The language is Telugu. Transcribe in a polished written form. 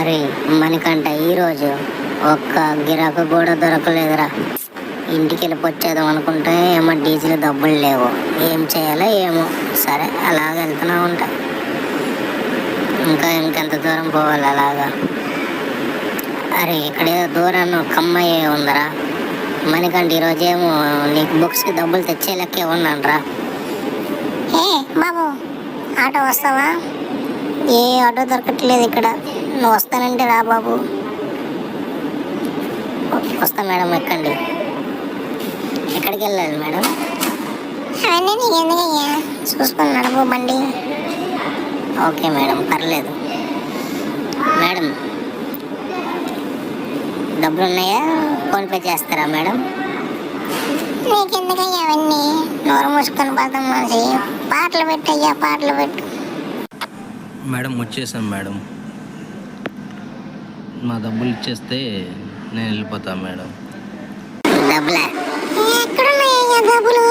అరే మనకంట ఈరోజు ఒక్క గిరాకు కూడా దొరకలేదురా. ఇంటికి వెళ్ళిపోచ్చేద్దాం అనుకుంటే ఏమో డీజిల్ డబ్బులు లేవు, ఏం చేయాలో ఏమో. సరే అలాగ వెళ్తూనే ఉంటా. ఇంకెంత దూరం పోవాలి అలాగా. అరే ఇక్కడేదో దూరాన్ని ఒక అమ్మాయి ఉందరా. మనకంటే ఈరోజు ఏమో నీకు బుక్స్కి డబ్బులు తెచ్చే లెక్కే ఉన్నాను రా. ఏ బాబు ఆటో వస్తావా? ఏ ఆటో దొరకట్లేదు ఇక్కడ. నువ్వు వస్తానంటే రా బాబు. వస్తా మేడం, ఎక్కండి. ఎక్కడికి వెళ్ళాలి మేడం? అవన్నీ నీకు ఎందుకయ్యా, చూసుకొని నడుపు బండి. ఓకే మేడం, పర్లేదు. మేడం డబ్బులు ఉన్నాయా? ఫోన్పే చేస్తారా మేడం? నీకెందుకయ్యా అవన్నీ, నోరు మూసుకొని పోతాం మనిషి. పాటలు పెట్టయ్యా, పాటలు పెట్టు. మేడం వచ్చేసాం మేడం, మా డబ్బులు ఇచ్చేస్తే నేను వెళ్ళిపోతాను మేడం. డబ్బులా? ఎక్కడున్నాయ్యా డబ్బులు?